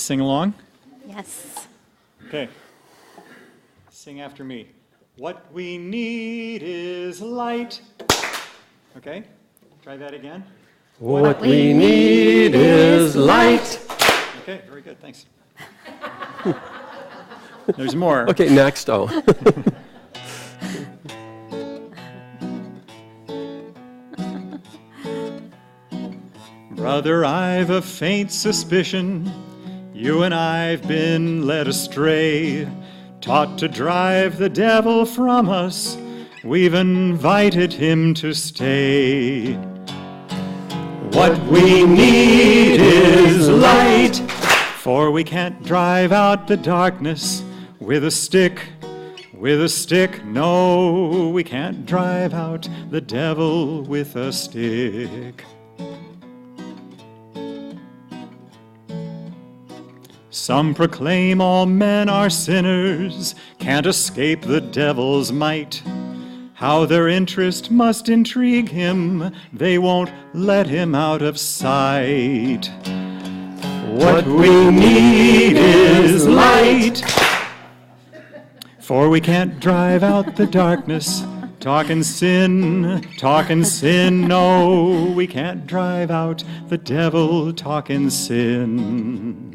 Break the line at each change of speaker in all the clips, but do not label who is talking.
sing along?
Yes.
Okay. Sing after me. What we need is light. Okay. Try that again.
What we need is light.
Okay, very good. Thanks. There's more.
Okay, next. Oh.
Brother, I've a faint suspicion you and I've been led astray, taught to drive the devil from us. We've invited him to stay. What we need is light, for we can't drive out the darkness with a stick. With a stick, no, we can't drive out the devil with a stick. Some proclaim all men are sinners, can't escape the devil's might. How their interest must intrigue him, they won't let him out of sight. What we need is light, for we can't drive out the darkness. Talking sin, no, we can't drive out the devil talking sin.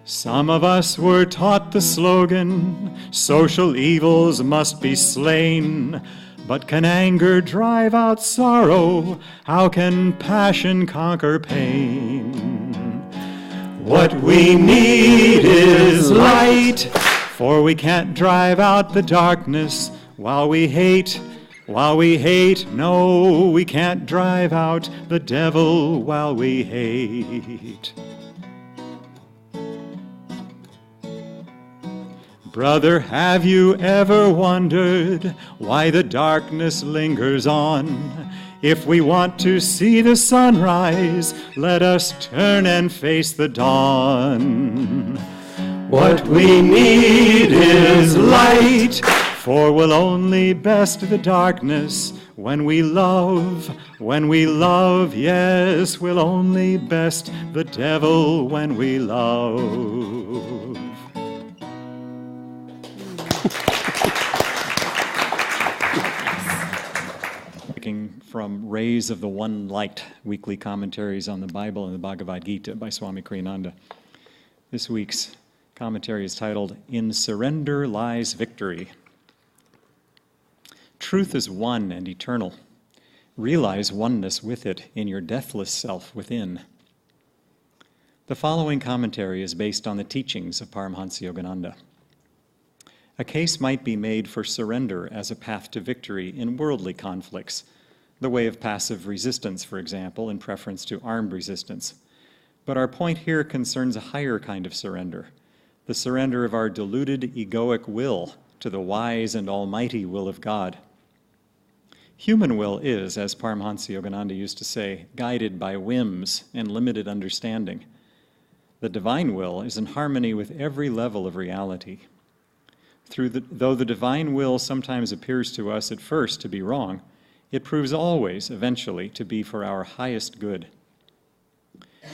Some of us were taught the slogan, social evils must be slain. But can anger drive out sorrow? How can passion conquer pain? What we need is light, for we can't drive out the darkness while we hate. No, we can't drive out the devil while we hate. Brother, have you ever wondered why the darkness lingers on? If we want to see the sunrise, let us turn and face the dawn. What we need is light, for we'll only best the darkness when we love, yes, we'll only best the devil when we love. From Rays of the One Light, weekly commentaries on the Bible and the Bhagavad Gita by Swami Kriyananda. This week's commentary is titled, In Surrender Lies Victory. Truth is one and eternal. Realize oneness with it in your deathless self within. The following commentary is based on the teachings of Paramhansa Yogananda. A case might be made for surrender as a path to victory in worldly conflicts, the way of passive resistance, for example, in preference to armed resistance. But our point here concerns a higher kind of surrender, the surrender of our deluded egoic will to the wise and almighty will of God. Human will is, as Paramhansa Yogananda used to say, guided by whims and limited understanding. The divine will is in harmony with every level of reality. Though the divine will sometimes appears to us at first to be wrong, it proves always, eventually, to be for our highest good.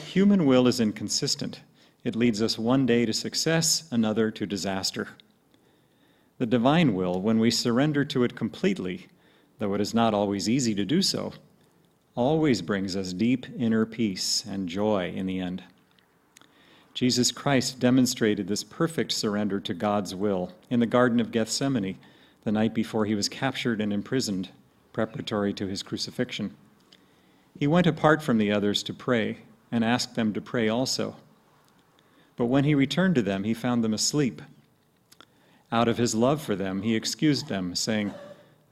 Human will is inconsistent. It leads us one day to success, another to disaster. The divine will, when we surrender to it completely, though it is not always easy to do so, always brings us deep inner peace and joy in the end. Jesus Christ demonstrated this perfect surrender to God's will in the Garden of Gethsemane, the night before he was captured and imprisoned, preparatory to his crucifixion. He went apart from the others to pray and asked them to pray also. But when he returned to them, he found them asleep. Out of his love for them, he excused them, saying,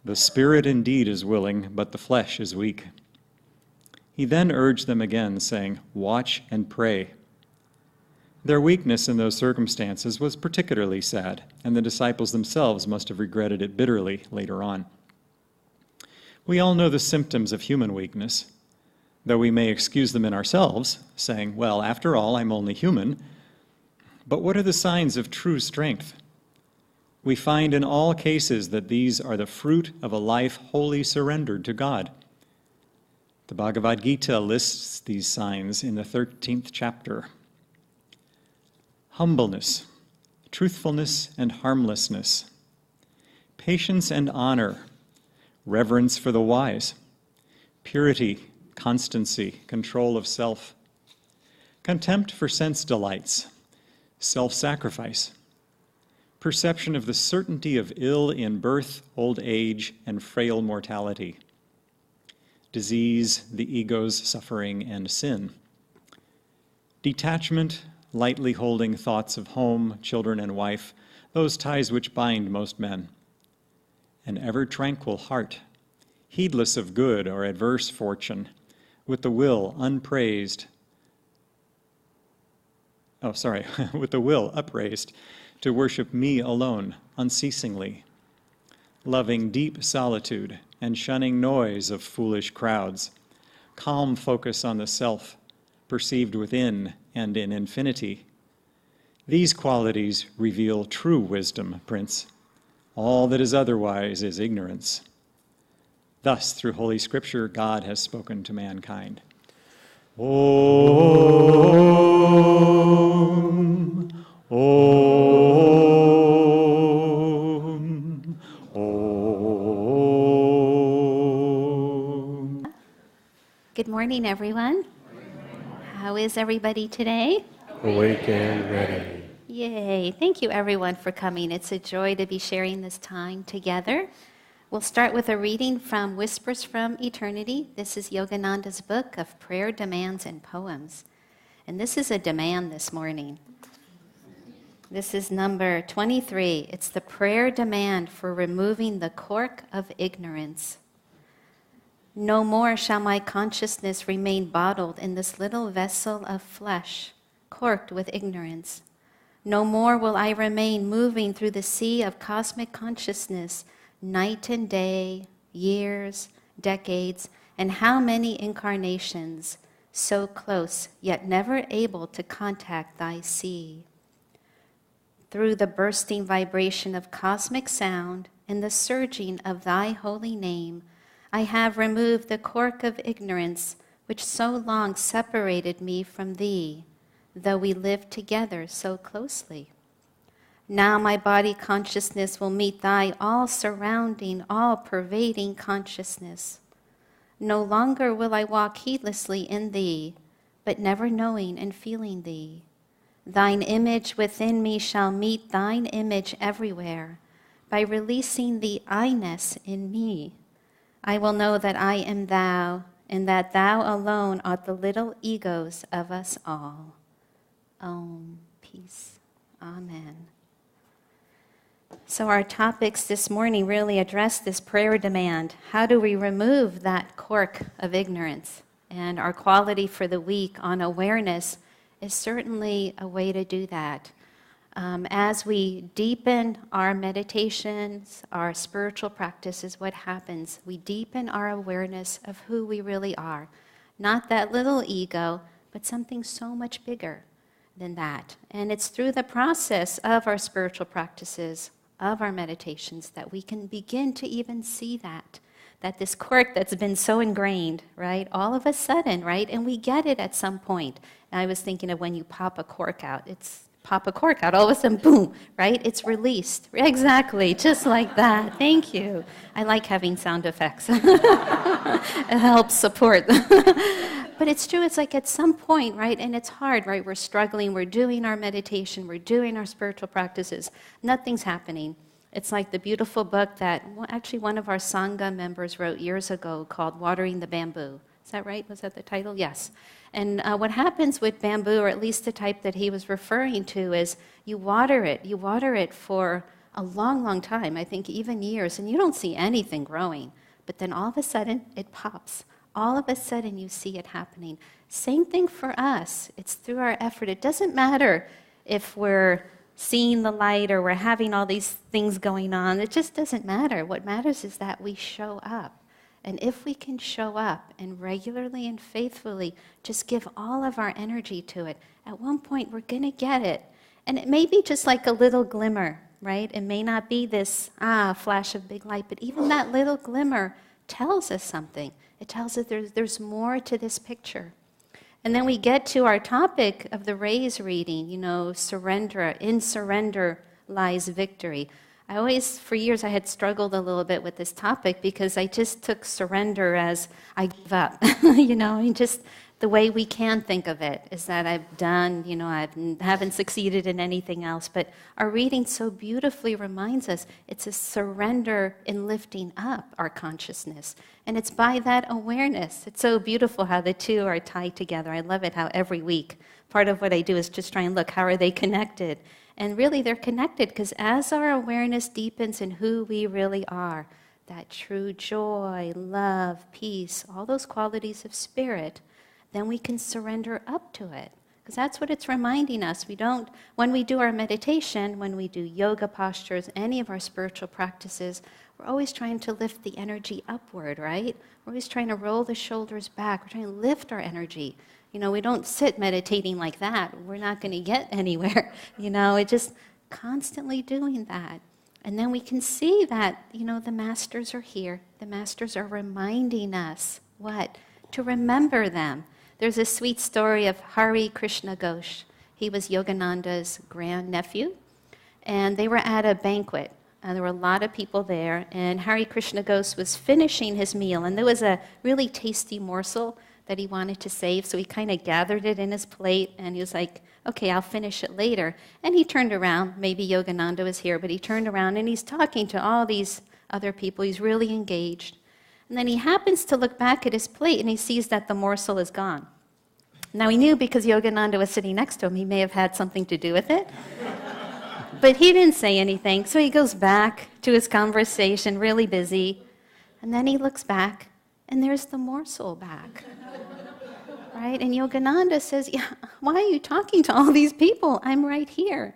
"The spirit indeed is willing, but the flesh is weak." He then urged them again, saying, "Watch and pray." Their weakness in those circumstances was particularly sad, and the disciples themselves must have regretted it bitterly later on. We all know the symptoms of human weakness, though we may excuse them in ourselves, saying, well, after all, I'm only human. But what are the signs of true strength? We find in all cases that these are the fruit of a life wholly surrendered to God. The Bhagavad Gita lists these signs in the 13th chapter. Humbleness, truthfulness and harmlessness, patience and honor, reverence for the wise, purity, constancy, control of self, contempt for sense delights, self-sacrifice, perception of the certainty of ill in birth, old age, and frail mortality, disease, the ego's suffering, and sin, detachment, lightly holding thoughts of home, children, and wife, those ties which bind most men, an ever-tranquil heart, heedless of good or adverse fortune, with the will upraised to worship me alone unceasingly, loving deep solitude and shunning noise of foolish crowds, calm focus on the self, perceived within and in infinity. These qualities reveal true wisdom, Prince. All that is otherwise is ignorance. Thus, through Holy Scripture, God has spoken to mankind. Om, Om, Om.
Good morning, everyone. How is everybody today?
Awake and ready.
Yay. Thank you, everyone, for coming. It's a joy to be sharing this time together. We'll start with a reading from Whispers from Eternity. This is Yogananda's book of prayer demands and poems. And this is a demand this morning. This is number 23. It's the prayer demand for removing the cork of ignorance. No more shall my consciousness remain bottled in this little vessel of flesh, corked with ignorance. No more will I remain moving through the sea of cosmic consciousness, night and day, years, decades, and how many incarnations, so close, yet never able to contact thy sea. Through the bursting vibration of cosmic sound and the surging of thy holy name, I have removed the cork of ignorance which so long separated me from thee, though we lived together so closely. Now my body consciousness will meet thy all-surrounding, all-pervading consciousness. No longer will I walk heedlessly in thee, but never knowing and feeling thee. Thine image within me shall meet thine image everywhere. By releasing the I-ness in me, I will know that I am thou, and that thou alone art the little egos of us all. Om, peace. Amen. So our topics this morning really address this prayer demand. How do we remove that cork of ignorance? And our quality for the week on awareness is certainly a way to do that. As we deepen our meditations, our spiritual practices, what happens? We deepen our awareness of who we really are. Not that little ego, but something so much bigger than that. And it's through the process of our spiritual practices, of our meditations, that we can begin to even see that this cork that's been so ingrained, right? All of a sudden, right? And we get it at some point. And I was thinking of when you pop a cork out. Pop a cork out, all of a sudden, boom, right? It's released. Exactly, just like that. Thank you. I like having sound effects. It helps support. But it's true, it's like at some point, right? And it's hard, right? We're struggling, we're doing our meditation, we're doing our spiritual practices. Nothing's happening. It's like the beautiful book that actually one of our Sangha members wrote years ago called Watering the Bamboo. Is that right? Was that the title? Yes. And what happens with bamboo, or at least the type that he was referring to, is you water it for a long, long time, I think even years, and you don't see anything growing. But then all of a sudden, it pops. All of a sudden, you see it happening. Same thing for us. It's through our effort. It doesn't matter if we're seeing the light or we're having all these things going on. It just doesn't matter. What matters is that we show up. And if we can show up and regularly and faithfully just give all of our energy to it, at one point we're going to get it. And it may be just like a little glimmer, right? It may not be this flash of big light, but even that little glimmer tells us something. It tells us there's more to this picture. And then we get to our topic of the rays reading, surrender. In surrender lies victory. I always, for years, I had struggled a little bit with this topic because I just took surrender as I give up, just the way we can think of it is that I've done, I haven't succeeded in anything else. But our reading so beautifully reminds us it's a surrender in lifting up our consciousness. And it's by that awareness. It's so beautiful how the two are tied together. I love it how every week, part of what I do is just try and look, how are they connected? And really they're connected because as our awareness deepens in who we really are, that true joy, love, peace, all those qualities of spirit, then we can surrender up to it. Because that's what it's reminding us. When we do our meditation, when we do yoga postures, any of our spiritual practices, we're always trying to lift the energy upward, right? We're always trying to roll the shoulders back. We're trying to lift our energy. We don't sit meditating like that. We're not going to get anywhere. It's just constantly doing that. And then we can see that, the masters are here. The masters are reminding us what? To remember them. There's a sweet story of Hari Krishna Ghosh. He was Yogananda's grandnephew, and they were at a banquet. There were a lot of people there, and Hari Krishna Ghosh was finishing his meal, and there was a really tasty morsel that he wanted to save, so he kind of gathered it in his plate, and he was like, okay, I'll finish it later. And he turned around, maybe Yogananda was here, but he turned around, and he's talking to all these other people. He's really engaged. And then he happens to look back at his plate, and he sees that the morsel is gone. Now, he knew because Yogananda was sitting next to him, he may have had something to do with it. But he didn't say anything, so he goes back to his conversation, really busy. And then he looks back, and there's the morsel back. Right? And Yogananda says, yeah, why are you talking to all these people? I'm right here.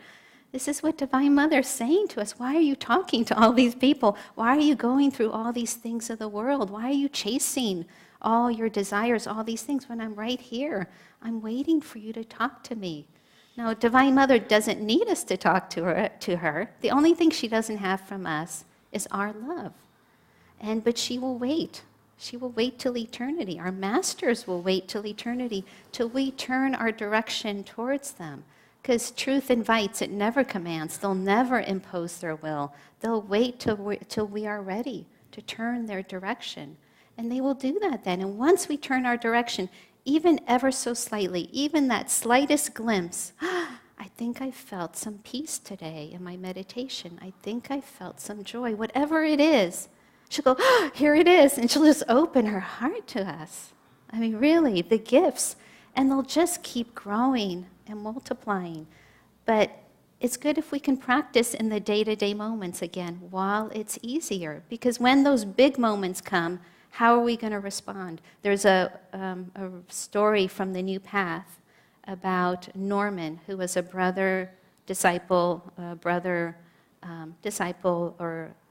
This is what Divine Mother is saying to us. Why are you talking to all these people? Why are you going through all these things of the world? Why are you chasing all your desires, all these things, when I'm right here? I'm waiting for you to talk to me. Now, Divine Mother doesn't need us to talk to her. The only thing she doesn't have from us is our love. But she will wait. She will wait till eternity. Our masters will wait till eternity, till we turn our direction towards them. Because truth invites, it never commands. They'll never impose their will. They'll wait till we are ready to turn their direction. And they will do that then. And once we turn our direction, even ever so slightly, even that slightest glimpse, I think I felt some peace today in my meditation. I think I felt some joy. Whatever it is, she'll go, oh, here it is. And she'll just open her heart to us. I mean, really, the gifts. And they'll just keep growing and multiplying. But it's good if we can practice in the day-to-day moments again while it's easier. Because when those big moments come, how are we going to respond? There's a story from the New Path about Norman, who was a disciple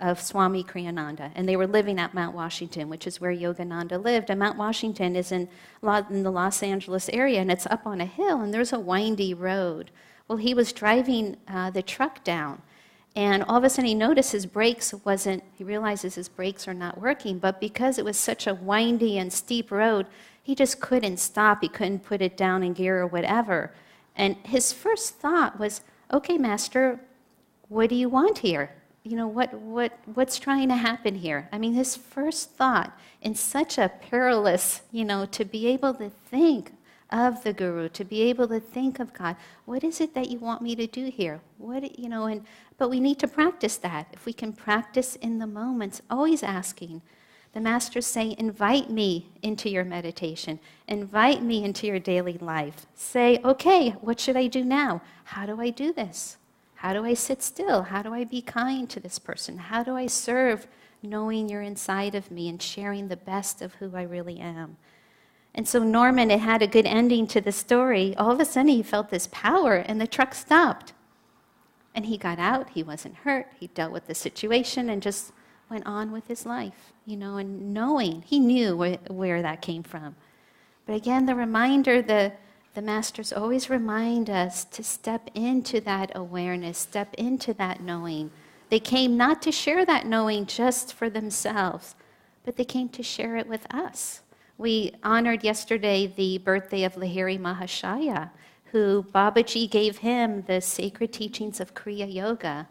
of Swami Kriyananda, and they were living at Mount Washington, which is where Yogananda lived. And Mount Washington is in the Los Angeles area, and it's up on a hill, and there's a windy road. Well, he was driving the truck down, and all of a sudden he noticed he realizes his brakes are not working, but because it was such a windy and steep road, he just couldn't stop. He couldn't put it down in gear or whatever. And his first thought was, okay, Master, what do you want here? What's trying to happen here? I mean, his first thought in such a perilous, to be able to think of the Guru, to be able to think of God, what is it that you want me to do here? But we need to practice that. If we can practice in the moments, always asking. The masters say, invite me into your meditation. Invite me into your daily life. Say, okay, what should I do now? How do I do this? How do I sit still? How do I be kind to this person? How do I serve knowing you're inside of me and sharing the best of who I really am? And so Norman, it had a good ending to the story. All of a sudden he felt this power and the truck stopped. And he got out, he wasn't hurt, he dealt with the situation and just went on with his life, and knowing, he knew where that came from. But again, the reminder, the masters always remind us to step into that awareness, step into that knowing. They came not to share that knowing just for themselves, but they came to share it with us. We honored yesterday the birthday of Lahiri Mahashaya, who Babaji gave him the sacred teachings of Kriya Yoga,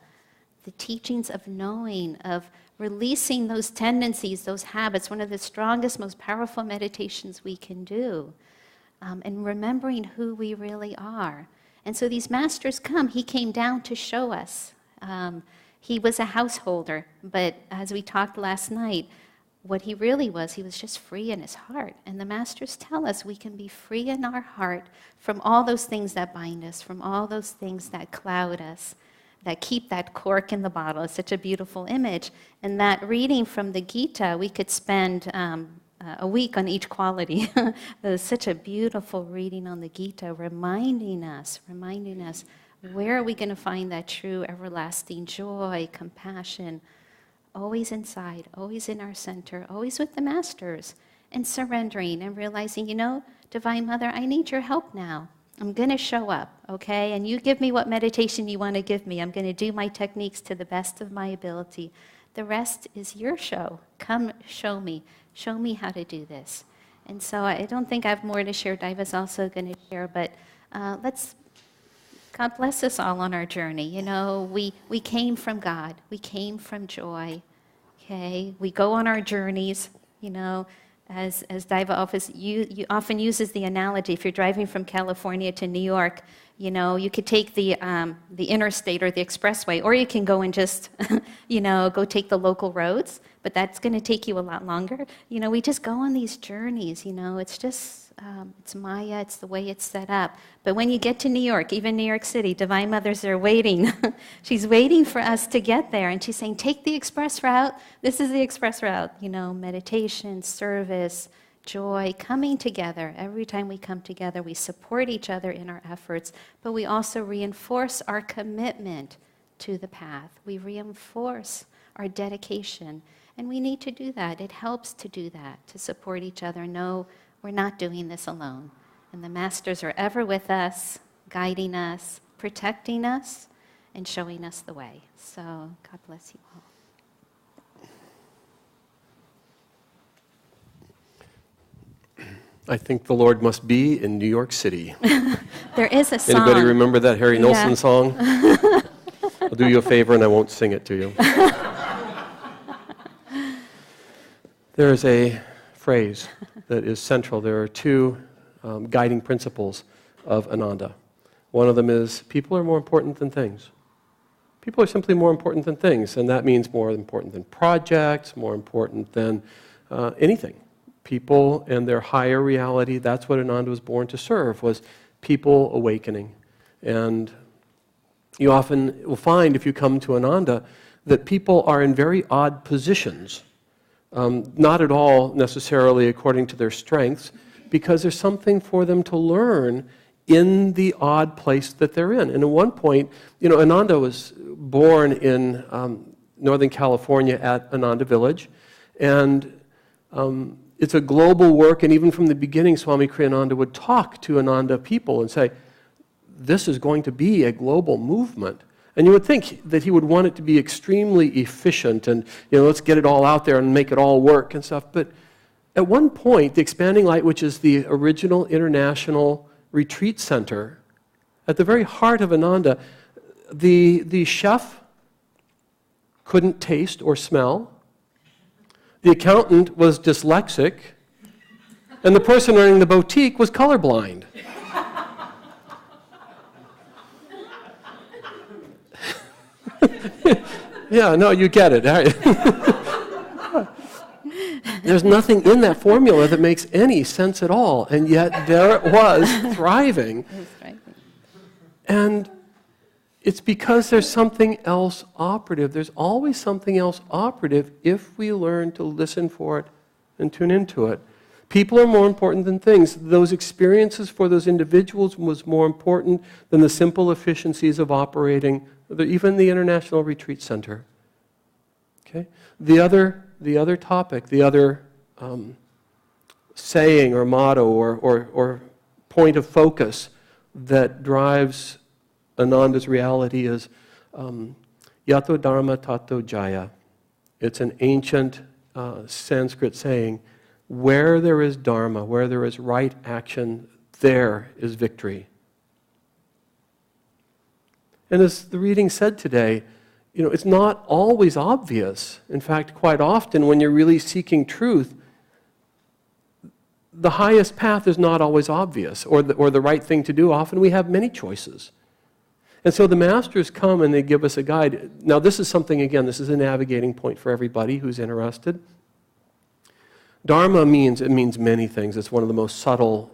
the teachings of knowing, of releasing those tendencies, those habits, one of the strongest, most powerful meditations we can do, and remembering who we really are. And so these masters come. He came down to show us. He was a householder, but as we talked last night, what he really was, he was just free in his heart. And the masters tell us we can be free in our heart from all those things that bind us, from all those things that cloud us, that keep that cork in the bottle. It's such a beautiful image. And that reading from the Gita, we could spend a week on each quality. There's such a beautiful reading on the Gita, reminding us, where are we going to find that true everlasting joy, compassion, always inside, always in our center, always with the masters, and surrendering and realizing, Divine Mother, I need your help now. I'm going to show up, okay? And you give me what meditation you want to give me. I'm going to do my techniques to the best of my ability. The rest is your show. Come show me. Show me how to do this. And so I don't think I have more to share. Daiva's also going to share, but God bless us all on our journey. We came from God. We came from joy, okay? We go on our journeys, as Daiva often uses the analogy, if you're driving from California to New York, you could take the interstate or the expressway, or you can go and just, go take the local roads, but that's going to take you a lot longer. We just go on these journeys, it's just, it's Maya, it's the way it's set up. But when you get to New York, even New York City, Divine Mother's are waiting. She's waiting for us to get there, and she's saying, take the express route. This is the express route, meditation, service, joy, coming together. Every time we come together, we support each other in our efforts, but we also reinforce our commitment to the path. We reinforce our dedication, and we need to do that. It helps to do that, to support each other. No, we're not doing this alone. And the masters are ever with us, guiding us, protecting us, and showing us the way. So God bless you all.
I think the Lord must be in New York City.
There is a song.
Anybody remember that Harry Nilsson song? I'll do you a favor and I won't sing it to you. There is a phrase that is central. There are two guiding principles of Ananda. One of them is people are more important than things. People are simply more important than things, and that means more important than projects, more important than anything. People and their higher reality, that's what Ananda was born to serve, was people awakening. And you often will find, if you come to Ananda, that people are in very odd positions. Not at all necessarily according to their strengths, because there's something for them to learn in the odd place that they're in. And at one point, Ananda was born in Northern California at Ananda Village, and it's a global work, and even from the beginning, Swami Kriyananda would talk to Ananda people and say, this is going to be a global movement. And you would think that he would want it to be extremely efficient and, let's get it all out there and make it all work and stuff. But at one point, the Expanding Light, which is the original international retreat center, at the very heart of Ananda, the chef couldn't taste or smell. The accountant was dyslexic. And the person running the boutique was colorblind. Yeah, no, you get it. There's nothing in that formula that makes any sense at all, and yet there it was, thriving. And it's because there's something else operative. There's always something else operative if we learn to listen for it and tune into it. People are more important than things. Those experiences for those individuals was more important than the simple efficiencies of operating even the International Retreat Center. Okay? The other topic, the other saying or motto or point of focus that drives Ananda's reality is Yato Dharma Tato Jaya. It's an ancient Sanskrit saying, where there is dharma, where there is right action, there is victory. And as the reading said today, it's not always obvious. In fact, quite often when you're really seeking truth, the highest path is not always obvious or the right thing to do. Often we have many choices. And so the masters come and they give us a guide. Now this is something, again, this is a navigating point for everybody who's interested. Dharma means many things. It's one of the most subtle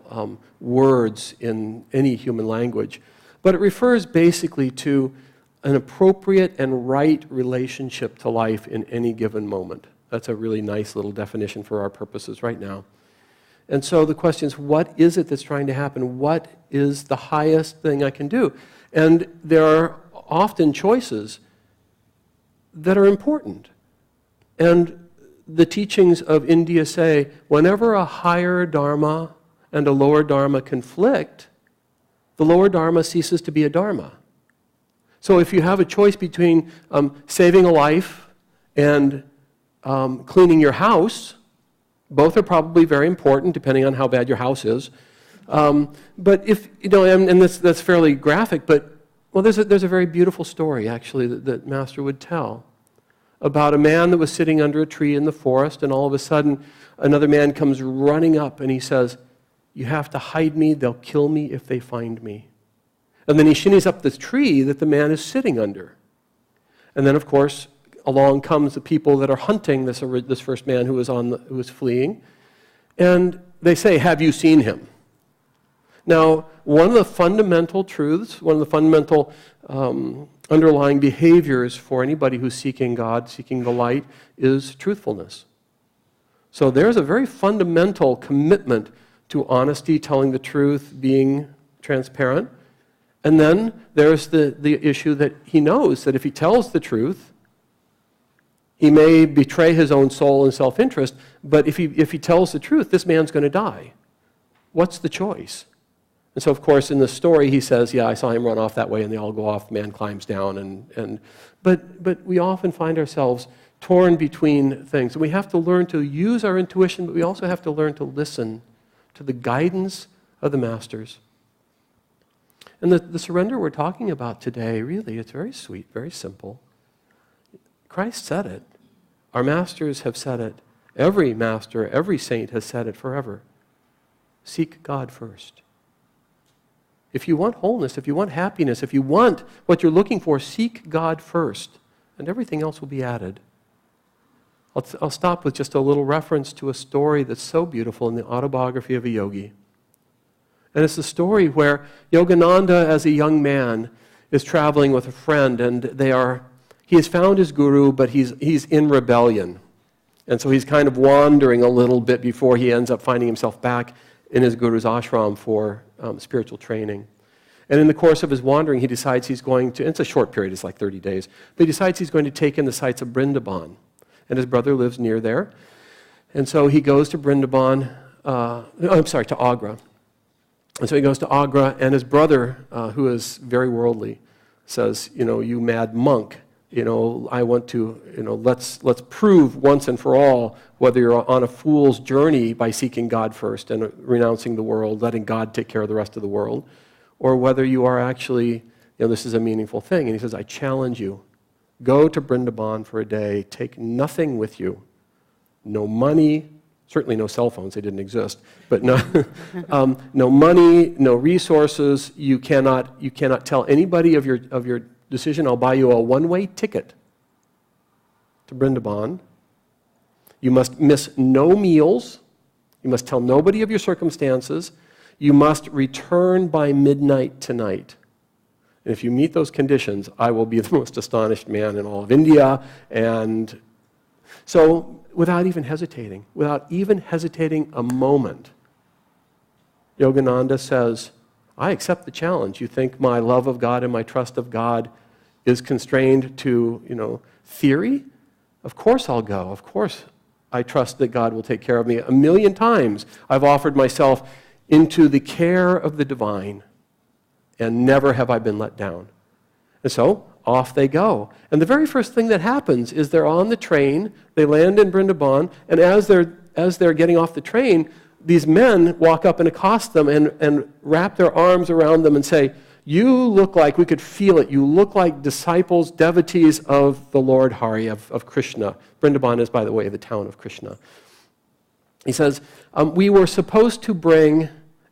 words in any human language. But it refers basically to an appropriate and right relationship to life in any given moment. That's a really nice little definition for our purposes right now. And so the question is, what is it that's trying to happen? What is the highest thing I can do? And there are often choices that are important. And the teachings of India say, whenever a higher dharma and a lower dharma conflict, the lower dharma ceases to be a dharma. So if you have a choice between saving a life and cleaning your house, both are probably very important, depending on how bad your house is. But if, and that's fairly graphic, but, well, there's a very beautiful story, actually, that Master would tell about a man that was sitting under a tree in the forest, and all of a sudden, another man comes running up, and he says, "You have to hide me, they'll kill me if they find me." And then he shinnies up the tree that the man is sitting under. And then, of course, along comes the people that are hunting this first man who was fleeing, and they say, "Have you seen him?" Now, one of the fundamental truths, one of the fundamental underlying behaviors for anybody who's seeking God, seeking the light, is truthfulness. So there's a very fundamental commitment to honesty, telling the truth, being transparent. And then there's the issue that he knows that if he tells the truth, he may betray his own soul and self-interest, but if he tells the truth, this man's going to die. What's the choice? And so, of course, in the story, he says, "Yeah, I saw him run off that way," and they all go off, the man climbs down. But we often find ourselves torn between things. We have to learn to use our intuition, but we also have to learn to listen to the guidance of the masters. And the surrender we're talking about today, really, it's very sweet, very simple. Christ said it. Our masters have said it. Every master, every saint has said it forever. Seek God first. If you want wholeness, if you want happiness, if you want what you're looking for, seek God first, and everything else will be added. I'll stop with just a little reference to a story that's so beautiful in the autobiography of a yogi. And it's the story where Yogananda, as a young man, is traveling with a friend, and he has found his guru, but he's in rebellion. And so he's kind of wandering a little bit before he ends up finding himself back in his guru's ashram for spiritual training. And in the course of his wandering, he decides he's going to, it's a short period, it's like 30 days, but he decides he's going to take in the sights of Vrindavan. And his brother lives near there. And so he goes to Vrindavan, to Agra. And so he goes to Agra, and his brother, who is very worldly, says, "You mad monk, I want to, let's prove once and for all whether you're on a fool's journey by seeking God first and renouncing the world, letting God take care of the rest of the world, or whether you are actually, this is a meaningful thing." And he says, "I challenge you. Go to Vrindavan for a day. Take nothing with you. No money, certainly no cell phones, they didn't exist, but no, no money, no resources. You cannot tell anybody of your decision. I'll buy you a one-way ticket to Vrindavan. You must miss no meals. You must tell nobody of your circumstances. You must return by midnight tonight. And if you meet those conditions, I will be the most astonished man in all of India." And so, without even hesitating a moment, Yogananda says, "I accept the challenge. You think my love of God and my trust of God is constrained to, theory? Of course I'll go. Of course I trust that God will take care of me. 1,000,000 times I've offered myself into the care of the divine, and never have I been let down. And so off they go. And the very first thing that happens is they're on the train, they land in Vrindavan, and as they're getting off the train, these men walk up and accost them and wrap their arms around them and say, you look like, we could feel it, you look like disciples, devotees of the Lord Hari, of Krishna. Vrindavan is, by the way, the town of Krishna. He says, we were supposed to bring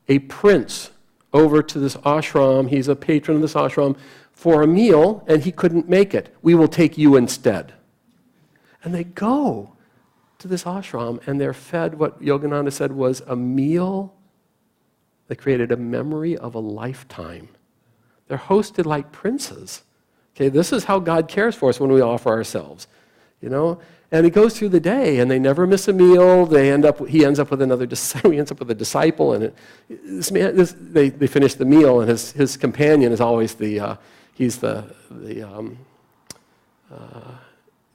a prince over to this ashram. He's a patron of this ashram for a meal, and he couldn't make it. We will take you instead. And they go to this ashram, and they're fed what Yogananda said was a meal that created a memory of a lifetime. They're hosted like princes. Okay, this is how God cares for us when we offer ourselves, you know. And he goes through the day, and they never miss a meal. He ends up with another. He ends up with a disciple, and they finish the meal, and his companion is always the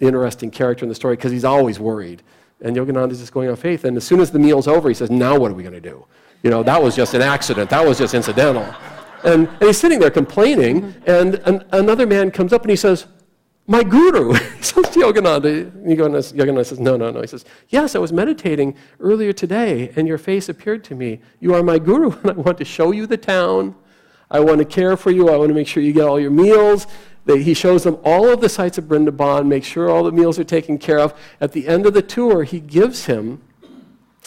interesting character in the story because he's always worried. And Yogananda is just going on faith. And as soon as the meal's over, he says, "Now what are we going to do? You know, that was just an accident. That was just incidental." And he's sitting there complaining, and another man comes up and he says, "My guru." He says to Yogananda. Yogananda says, No. He says, "Yes, I was meditating earlier today, and your face appeared to me. You are my guru, and I want to show you the town. I want to care for you. I want to make sure you get all your meals." He shows them all of the sites of Vrindavan, make sure all the meals are taken care of. At the end of the tour, he gives him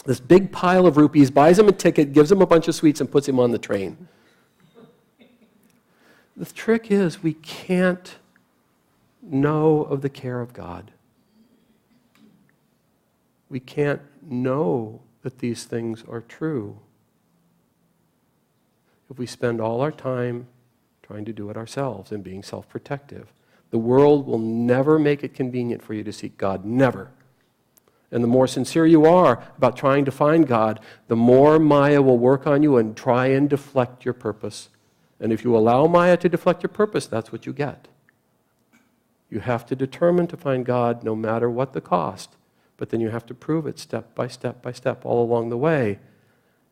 this big pile of rupees, buys him a ticket, gives him a bunch of sweets, and puts him on the train. The trick is we can't know of the care of God. We can't know that these things are true if we spend all our time trying to do it ourselves and being self-protective. The world will never make it convenient for you to seek God, never. And the more sincere you are about trying to find God, the more Maya will work on you and try and deflect your purpose. And if you allow Maya to deflect your purpose, that's what you get. You have to determine to find God no matter what the cost, but then you have to prove it step by step by step all along the way.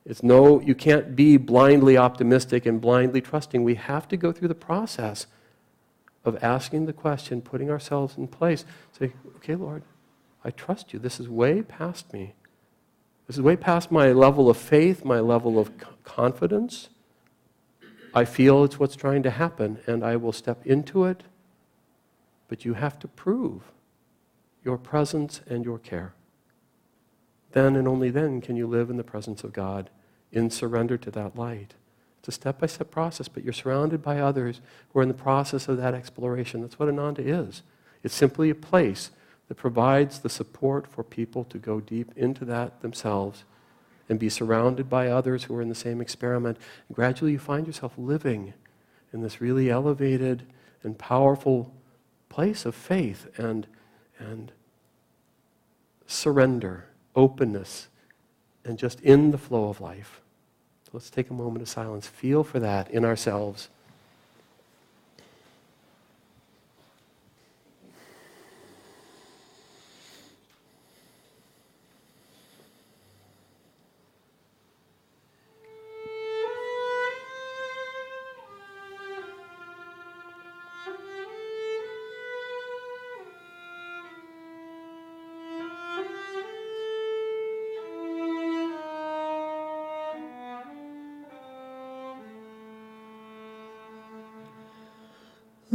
You can't be blindly optimistic and blindly trusting. We have to go through the process of asking the question, putting ourselves in place. Say, okay, Lord, I trust you. This is way past me. This is way past my level of faith, my level of confidence. I feel it's what's trying to happen, and I will step into it. But you have to prove your presence and your care. Then and only then can you live in the presence of God in surrender to that light. It's a step-by-step process, but you're surrounded by others who are in the process of that exploration. That's what Ananda is. It's simply a place that provides the support for people to go deep into that themselves and be surrounded by others who are in the same experiment. And gradually you find yourself living in this really elevated and powerful place of faith and surrender, openness, and just in the flow of life. So let's take a moment of silence. Feel for that in ourselves.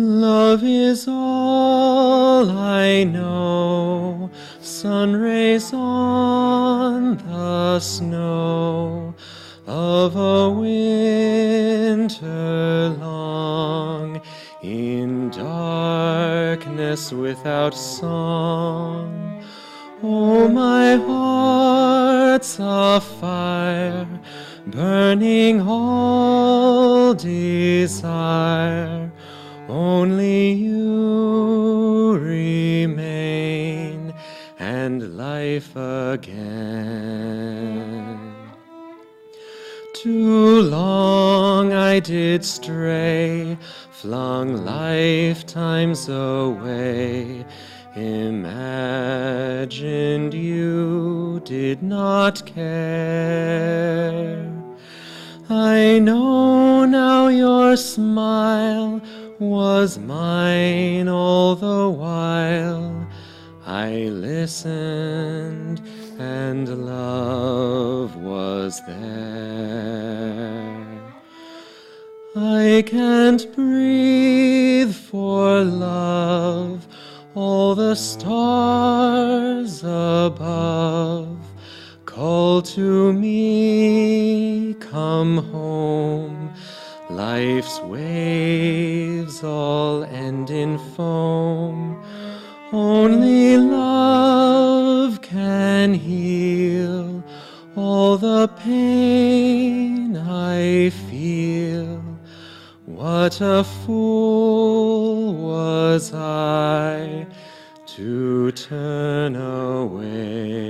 Love is all I know, sun rays on the snow of a winter long, in darkness without song. Oh, my heart's afire, burning all desire. Only you remain, and life again. Too long I did stray, flung lifetimes away, imagined you did not care. I know now your smile
was mine all the while I listened, and love was there. I can't breathe for love, all the stars above call to me, come home. Life's waves all end in foam. Only love can heal all the pain I feel. What a fool was I to turn away.